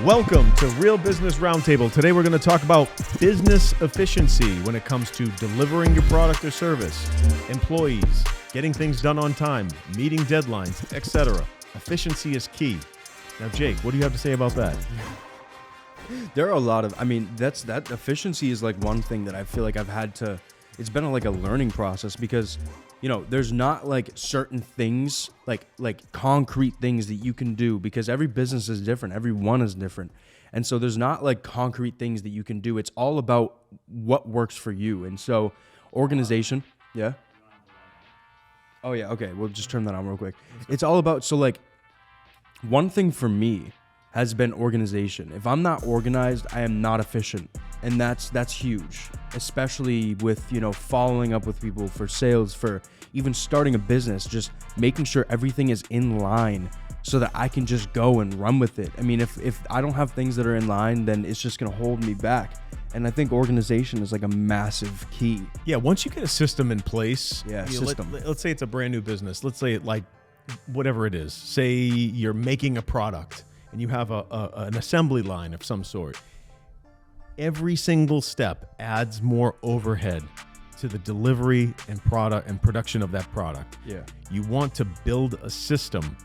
Welcome to Real Business Roundtable. Today we're going to talk about business efficiency when it comes to delivering your product or service, employees, getting things done on time, meeting deadlines, etc. Efficiency is key. Now, Jake, what do you have to say about that? There are a lot of, that efficiency is like one thing that I feel like I've had to, it's been like a learning process because, there's not like certain things, like concrete things that you can do because every business is different. Everyone is different. And so there's not like concrete things that you can do. It's all about what works for you. And so organization, yeah. Oh yeah. Okay. We'll just turn that on real quick. It's all about, so like one thing for me has been organization. If I'm not organized, I am not efficient. And that's huge, especially with, following up with people for sales, for even starting a business, just making sure everything is in line so that I can just go and run with it. I mean, if I don't have things that are in line, then it's just going to hold me back. And I think organization is like a massive key. Yeah, once you get a system in place, system. Let's say it's a brand new business. Let's say it like whatever it is. Say you're making a product and you have an assembly line of some sort. Every single step adds more overhead to the delivery and production of that product. Yeah. You want to build a system,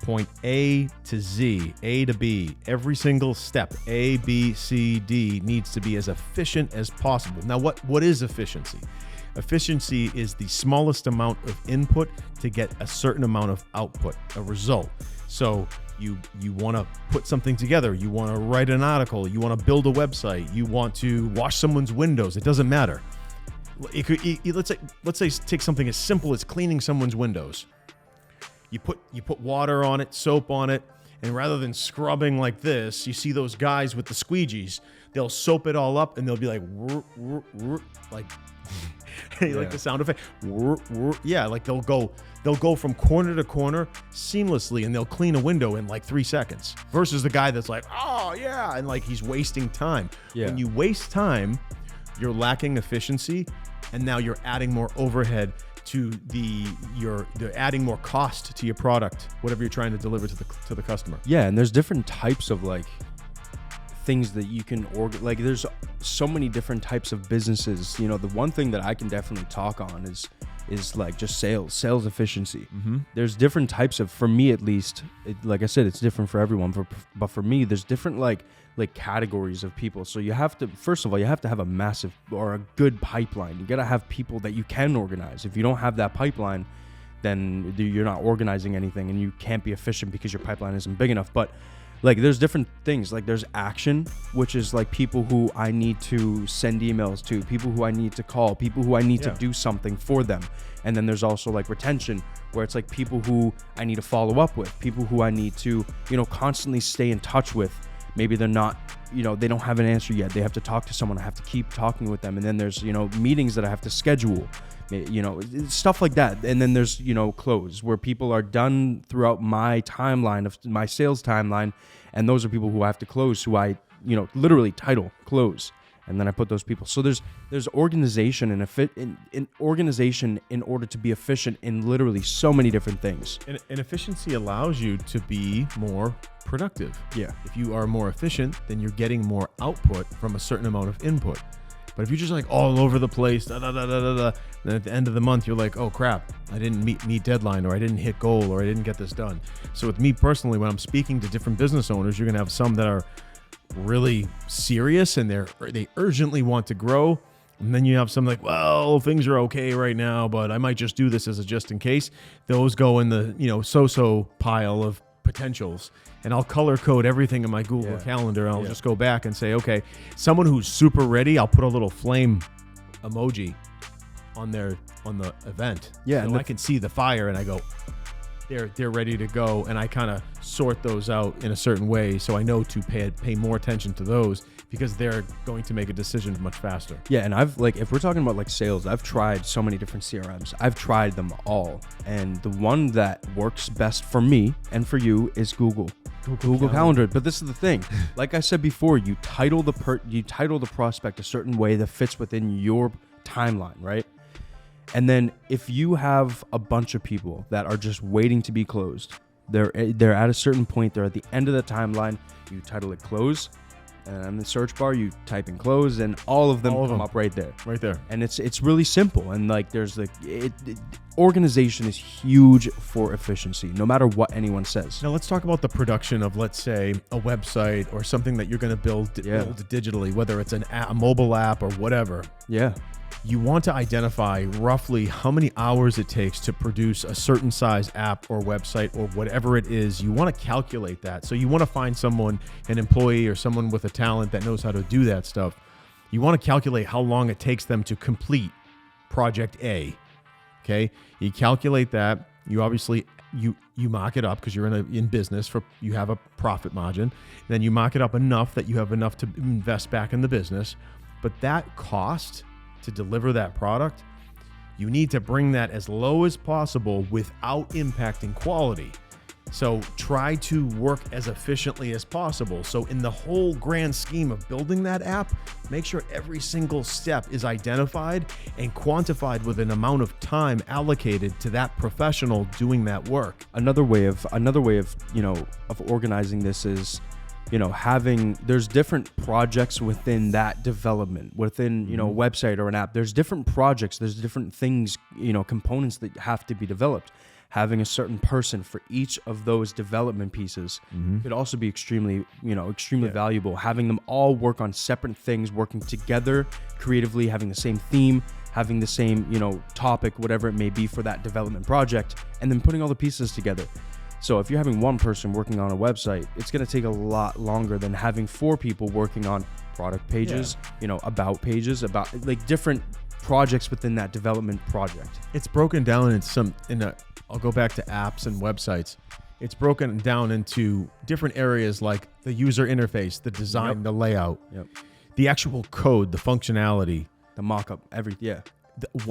point A to Z, A to B, every single step, A, B, C, D, needs to be as efficient as possible. Now, what is efficiency? Efficiency is the smallest amount of input to get a certain amount of output, a result. So you want to put something together, you want to write an article, you want to build a website, you want to wash someone's windows. It doesn't matter. Let's say take something as simple as cleaning someone's windows. You put water on it, soap on it, and rather than scrubbing like this, you see those guys with the squeegees. They'll soap it all up and they'll be like, like. Like the sound effect. Yeah, like they'll go from corner to corner seamlessly and they'll clean a window in like 3 seconds versus the guy that's like, oh yeah, and like he's wasting time. Yeah. When you waste time, you're lacking efficiency, and now you're adding more overhead to you're adding more cost to your product, whatever you're trying to deliver to the customer. Yeah, and there's different types of like things that you can like there's so many different types of businesses. The one thing that I can definitely talk on is like just sales efficiency. Mm-hmm. There's different types of, for me at least, like I said, it's different for everyone, but for me there's different like categories of people. So you have to, first of all, you have to have a massive or a good pipeline. You got to have people that you can organize. If you don't have that pipeline, then you're not organizing anything and you can't be efficient because your pipeline isn't big enough. But like there's different things, like there's action, which is like people who I need to send emails to, people who I need to call, people who I need to do something for them. And then there's also like retention, where it's like people who I need to follow up with, people who I need to, constantly stay in touch with. Maybe they're not, they don't have an answer yet. They have to talk to someone. I have to keep talking with them. And then there's, meetings that I have to schedule, stuff like that. And then there's, close, where people are done throughout my timeline of my sales timeline. And those are people who I have to close, who I, literally title close. And then I put those people. So there's organization and organization in order to be efficient in literally so many different things. And efficiency allows you to be more productive. Yeah. If you are more efficient, then you're getting more output from a certain amount of input. But if you're just like all over the place, then at the end of the month, you're like, oh crap, I didn't meet deadline, or I didn't hit goal, or I didn't get this done. So with me personally, when I'm speaking to different business owners, you're going to have some that are really serious and they urgently want to grow. And then you have some like, well, things are okay right now, but I might just do this as a just in case. Those go in the, so-so pile of potentials. And I'll color code everything in my Google Calendar. And I'll just go back and say, okay, someone who's super ready, I'll put a little flame emoji on the event. Yeah. So I can see the fire and I go, they're ready to go. And I kind of sort those out in a certain way. So I know to pay more attention to those because they're going to make a decision much faster. Yeah. And if we're talking about like sales, I've tried so many different CRMs. I've tried them all. And the one that works best for me and for you is Google Calendar. But this is the thing. Like I said before, you title the prospect a certain way that fits within your timeline, right? And then if you have a bunch of people that are just waiting to be closed, They're at a certain point. They're at the end of the timeline. You title it close, and in the search bar you type in close, and all of them come up right there. Right there. And it's really simple. And like there's organization is huge for efficiency, no matter what anyone says. Now let's talk about the production of, let's say, a website or something that you're going to build digitally, whether it's a mobile app or whatever. Yeah. You want to identify roughly how many hours it takes to produce a certain size app or website or whatever it is. You want to calculate that. So you want to find someone, an employee or someone with a talent that knows how to do that stuff. You want to calculate how long it takes them to complete project A. Okay. You calculate that. You obviously, you mock it up because you're in business you have a profit margin. Then you mock it up enough that you have enough to invest back in the business. But that cost to deliver that product, you need to bring that as low as possible without impacting quality. So try to work as efficiently as possible. So in the whole grand scheme of building that app, make sure every single step is identified and quantified with an amount of time allocated to that professional doing that work. Another way of of organizing this is, there's different projects within that development, within, a website or an app. There's different projects, there's different things, components that have to be developed. Having a certain person for each of those development pieces could also be extremely valuable. Having them all work on separate things, working together creatively, having the same theme, having the same, topic, whatever it may be for that development project, and then putting all the pieces together. So if you're having one person working on a website, it's going to take a lot longer than having 4 people working on product pages, about pages, about like different projects within that development project. It's broken down I'll go back to apps and websites. It's broken down into different areas like the user interface, the design, the layout, the actual code, the functionality, the mock-up,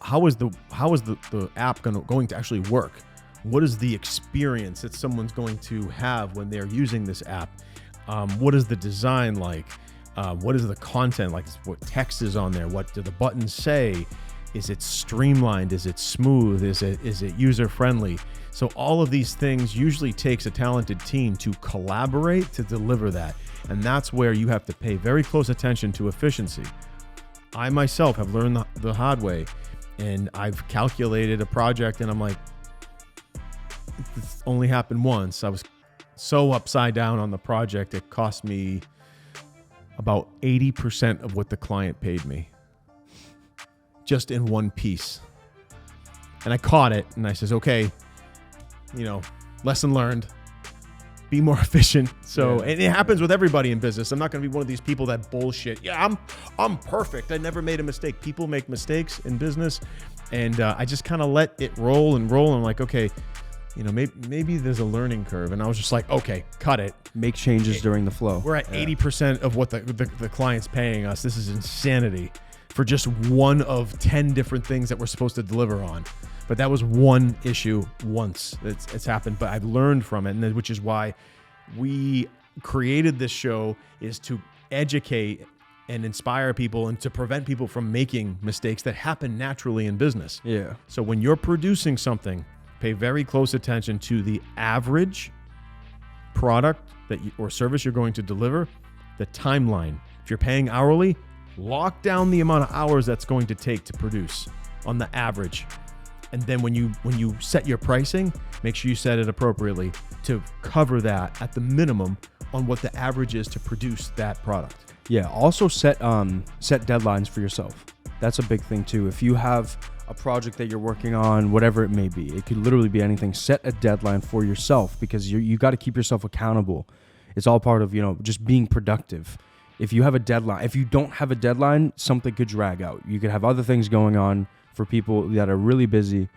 how is the app going to actually work? What is the experience that someone's going to have when they're using this app? What is the design like? What is the content like? What text is on there? What do the buttons say? Is it streamlined? Is it smooth? Is it user friendly? So all of these things usually takes a talented team to collaborate to deliver that. And that's where you have to pay very close attention to efficiency. I myself have learned the hard way, and I've calculated a project and I'm like, it's only happened once. I was so upside down on the project, it cost me about 80% of what the client paid me just in one piece. And I caught it and I says, okay, lesson learned, be more efficient. So, and it happens with everybody in business. I'm not going to be one of these people that bullshit. Yeah, I'm perfect. I never made a mistake. People make mistakes in business, and I just kind of let it roll. And I'm like, okay, maybe there's a learning curve. And I was just like, okay, cut it. Make changes during the flow. We're at 80% of what the client's paying us. This is insanity for just one of 10 different things that we're supposed to deliver on. But that was one issue once. It's happened, but I've learned from it, and which is why we created this show, is to educate and inspire people and to prevent people from making mistakes that happen naturally in business. Yeah. So when you're producing something, pay very close attention to the average product or service you're going to deliver, the timeline. If you're paying hourly, lock down the amount of hours that's going to take to produce on the average. And then when you set your pricing, make sure you set it appropriately to cover that at the minimum on what the average is to produce that product. Yeah. Also set deadlines for yourself. That's a big thing too. If you have a project that you're working on, whatever it may be, it could literally be anything. Set a deadline for yourself, because you got to keep yourself accountable. It's all part of, just being productive. If you have a deadline, if you don't have a deadline, something could drag out. You could have other things going on. For people that are really busy,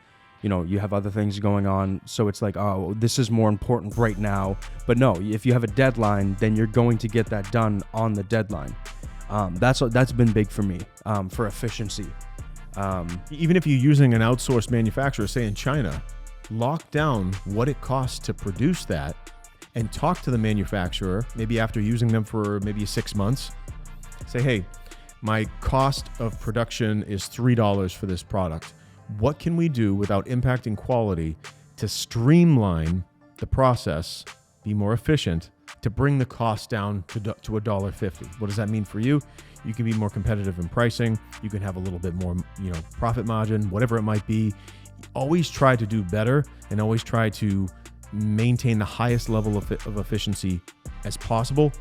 you have other things going on. So it's like, oh, this is more important right now. But no, if you have a deadline, then you're going to get that done on the deadline. That's been big for me, for efficiency. Even if you're using an outsourced manufacturer, say in China, lock down what it costs to produce that and talk to the manufacturer, maybe after using them for maybe 6 months. Say, hey, my cost of production is $3 for this product. What can we do without impacting quality to streamline the process, be more efficient to bring the cost down to $1.50. What does that mean for you? You can be more competitive in pricing. You can have a little bit more, profit margin, whatever it might be. Always try to do better and always try to maintain the highest level of efficiency as possible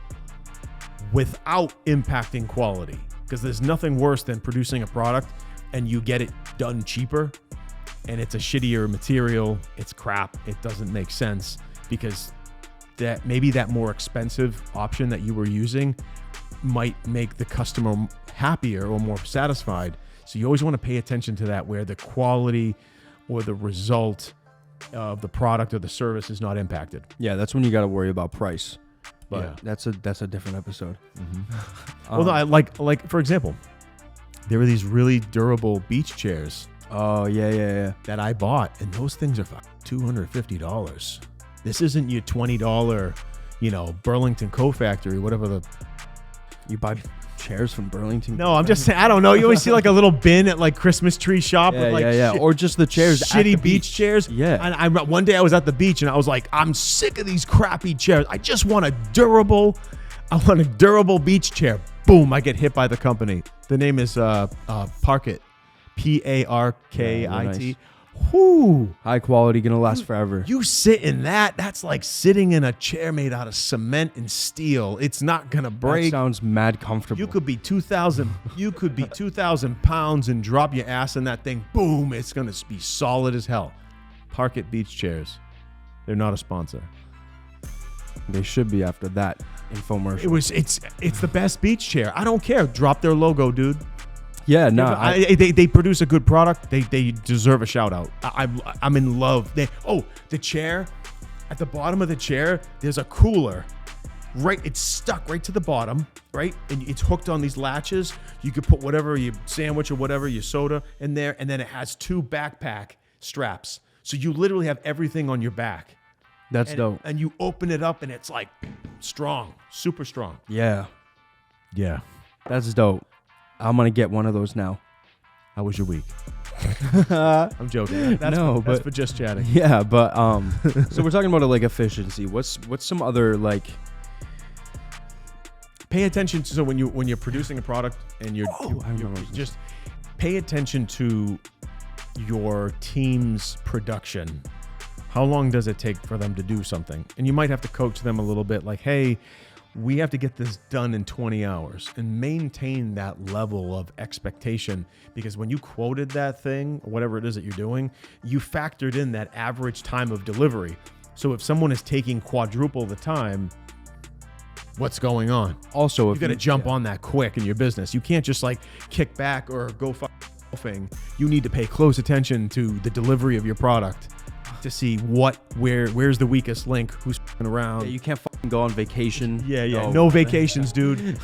without impacting quality. Because there's nothing worse than producing a product and you get it done cheaper and it's a shittier material, it's crap, it doesn't make sense, because that maybe that more expensive option that you were using might make the customer happier or more satisfied. So you always want to pay attention to that, where the quality or the result of the product or the service is not impacted. Yeah, that's when you got to worry about price. But Yeah. that's a different episode. Well, I like for example, there were these really durable beach chairs Oh yeah. that I bought, and those things are $250. This isn't your $20, Burlington Co-Factory, whatever You buy chairs from Burlington. No, I'm just saying, I don't know. You always see like a little bin at like Christmas tree shop with like or just the chairs, at shitty the beach chairs. Yeah. And one day I was at the beach and I was like, I'm sick of these crappy chairs. I just want a durable beach chair. Boom, I get hit by the company. The name is Parkit. Parkit. Nice. Whoo. High quality, gonna last forever. You sit in that. That's like sitting in a chair made out of cement and steel. It's not gonna That break. sounds mad comfortable. You could be 2,000. You could be 2,000 pounds and drop your ass in that thing. Boom! It's gonna be solid as hell. Parkit beach chairs. They're not a sponsor. They should be after that infomercial. It's the best beach chair. I don't care. Drop their logo, dude. Yeah, no. They produce a good product. They deserve a shout out. I'm in love. The chair, at the bottom of the chair, there's a cooler. Right, it's stuck right to the bottom, right? And it's hooked on these latches. You could put whatever, your sandwich or whatever, your soda in there, and then it has 2 backpack straps. So you literally have everything on your back. That's dope. And you open it up and it's like strong, super strong. Yeah, Yeah. that's dope. I'm gonna get one of those now. How was your week? I'm joking. That's for just chatting. Yeah, but so we're talking about like efficiency. What's some other like? Pay attention to, so when you're producing a product and you just pay attention to your team's production. How long does it take for them to do something? And you might have to coach them a little bit, like, hey, we have to get this done in 20 hours, and maintain that level of expectation, because when you quoted that thing, or whatever it is that you're doing, you factored in that average time of delivery. So if someone is taking quadruple the time, what's going on? Also, You got to jump on that quick in your business. You can't just like kick back or go f***ing. You need to pay close attention to the delivery of your product to see where's the weakest link, who's f***ing around. Yeah, you can't fucking go on vacation. Yeah. No vacations, dude.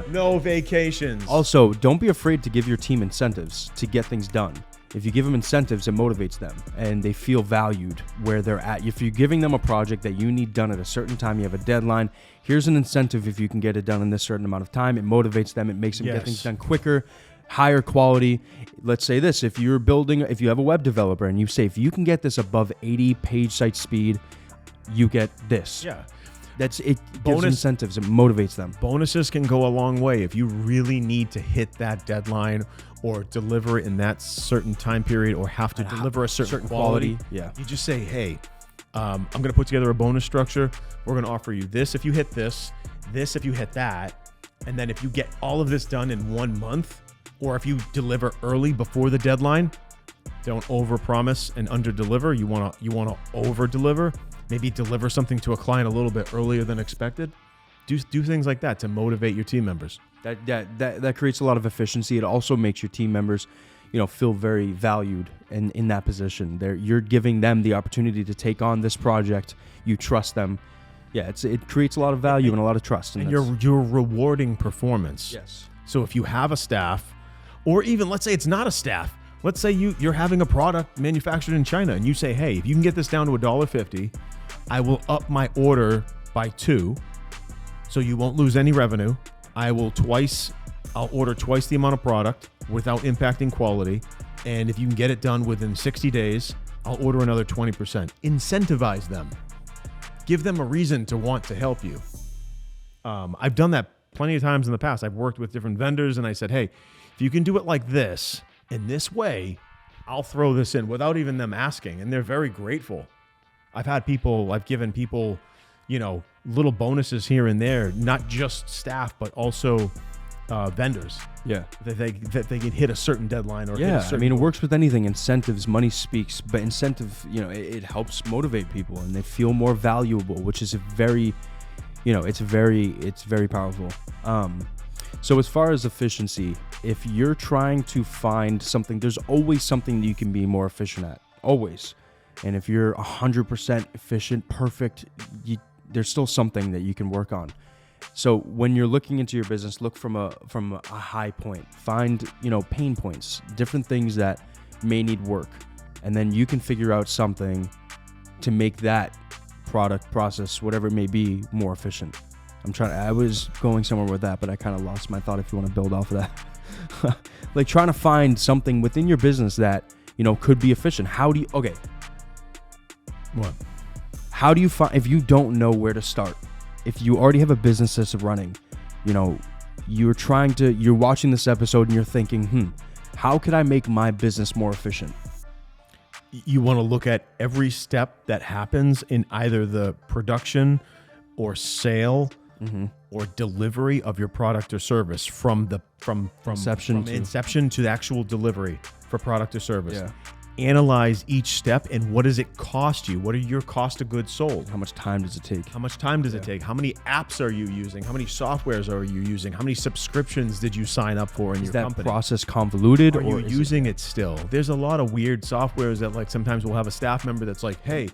No vacations. Also, don't be afraid to give your team incentives to get things done. If you give them incentives, it motivates them and they feel valued where they're at. If you're giving them a project that you need done at a certain time, you have a deadline, here's an incentive. If you can get it done in this certain amount of time, it motivates them. It makes them get things done quicker, higher quality. Let's say this, if you have a web developer and you say, if you can get this above 80 page site speed, you get this. Yeah. It gives incentives. It motivates them. Bonuses can go a long way. If you really need to hit that deadline or deliver it in that certain time period, or have to deliver a certain quality, yeah, you just say, hey, I'm going to put together a bonus structure. We're going to offer you this if you hit this if you hit that, and then if you get all of this done in 1 month, or if you deliver early before the deadline, don't overpromise and underdeliver. You want to over-deliver. Maybe deliver something to a client a little bit earlier than expected. Do things like that to motivate your team members. That creates a lot of efficiency. It also makes your team members, feel very valued in that position. You're giving them the opportunity to take on this project. You trust them. Yeah, it creates a lot of value and a lot of trust. And you're rewarding performance. Yes. So if you have a staff, or even let's say it's not a staff. Let's say you're having a product manufactured in China and you say, hey, if you can get this down to $1.50, I will up my order by 2, so you won't lose any revenue. I'll order twice the amount of product without impacting quality. And if you can get it done within 60 days, I'll order another 20%. Incentivize them. Give them a reason to want to help you. I've done that plenty of times in the past. I've worked with different vendors and I said, hey, if you can do it like this, in this way, I'll throw this in without even them asking. And they're very grateful. I've given people, little bonuses here and there, not just staff, but also vendors. Yeah. That they can hit a certain deadline or it works with anything. Incentives, money speaks, but incentive, it helps motivate people and they feel more valuable, which is a very, it's very powerful. So as far as efficiency, if you're trying to find something, there's always something that you can be more efficient at, always. And if you're 100% efficient, perfect, there's still something that you can work on. So when you're looking into your business, look from a high point. Find, pain points, different things that may need work. And then you can figure out something to make that product, process, whatever it may be, more efficient. I was going somewhere with that, but I kind of lost my thought if you want to build off of that. Like trying to find something within your business that, could be efficient. Okay. What? How do you find, if you don't know where to start, if you already have a business that's running, you're watching this episode and you're thinking, how could I make my business more efficient? You want to look at every step that happens in either the production or sale or delivery of your product or service from inception to the actual delivery for product or service. Yeah. Analyze each step and what does it cost you? What are your cost of goods sold? How much time does it take? It take? How many apps are you using? How many softwares are you using? How many subscriptions did you sign up for in your company? Is that process convoluted? Are you using it still? There's a lot of weird softwares that like sometimes we'll have a staff member that's like, hey,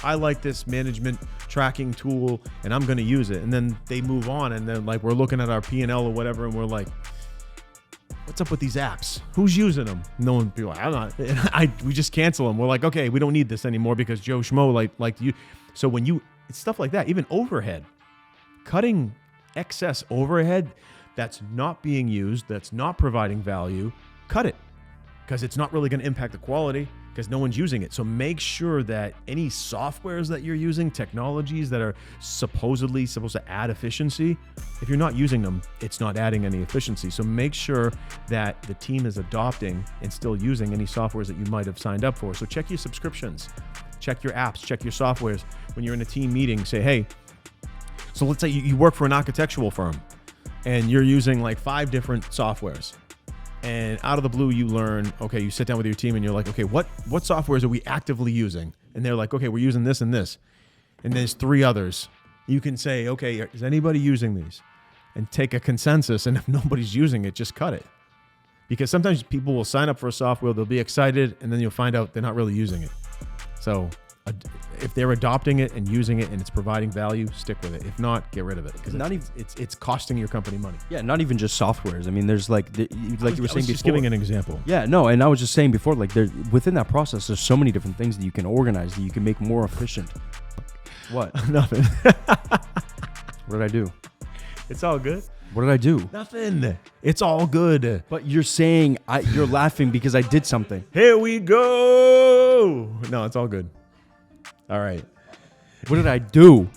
I like this management tracking tool and I'm going to use it. And then they move on and then like we're looking at our P&L or whatever and we're like, what's up with these apps? Who's using them? No one be like, I'm not. We just cancel them. We're like, okay, we don't need this anymore because Joe Schmo like you. So it's stuff like that, even overhead, cutting excess overhead that's not being used, that's not providing value, cut it because it's not really going to impact the quality because no one's using it. So make sure that any softwares that you're using, technologies that are supposedly supposed to add efficiency, if you're not using them, it's not adding any efficiency. So make sure that the team is adopting and still using any softwares that you might have signed up for. So check your subscriptions, check your apps, check your softwares. When you're in a team meeting, say, hey, so let's say you work for an architectural firm and you're using like 5 different softwares. And out of the blue, you learn, okay, you sit down with your team and you're like, okay, what softwares are we actively using? And they're like, okay, we're using this and this. And there's 3 others. You can say, okay, is anybody using these? And take a consensus. And if nobody's using it, just cut it. Because sometimes people will sign up for a software, they'll be excited, and then you'll find out they're not really using it. So if they're adopting it and using it and it's providing value, stick with it. If not, get rid of it because it's costing your company money. Yeah, not even just softwares. I mean, there's you were saying before. Just giving an example. Yeah, no, and I was just saying before, like within that process, there's so many different things that you can organize that you can make more efficient. What? Nothing. What did I do? It's all good. What did I do? Nothing. It's all good. But you're saying you're laughing because I did something. Here we go. No, it's all good. All right. What did I do?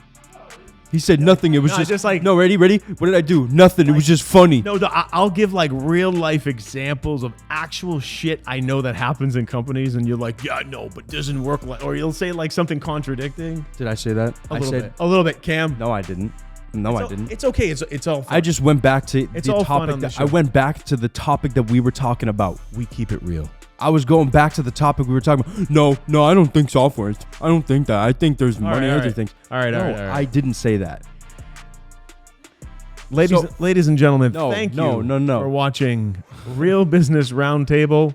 He said nothing. It was just like... No, ready? What did I do? Nothing. It was just funny. No, I'll give like real life examples of actual shit I know that happens in companies and you're like, yeah, no, but doesn't work like... Or you'll say like something contradicting. Did I say that? A little bit, Cam. No, I didn't. I didn't. It's okay. It's all fun. I just went back to the topic. I went back to the topic that we were talking about. We keep it real. I was going back to the topic we were talking about. No, I don't think software. I don't think that. I think there's many other things. All right. I didn't say that. Ladies and gentlemen, thank you for watching Real Business Roundtable.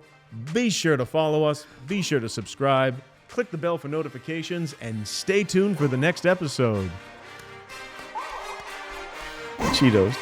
Be sure to follow us. Be sure to subscribe. Click the bell for notifications and stay tuned for the next episode. Cheetos.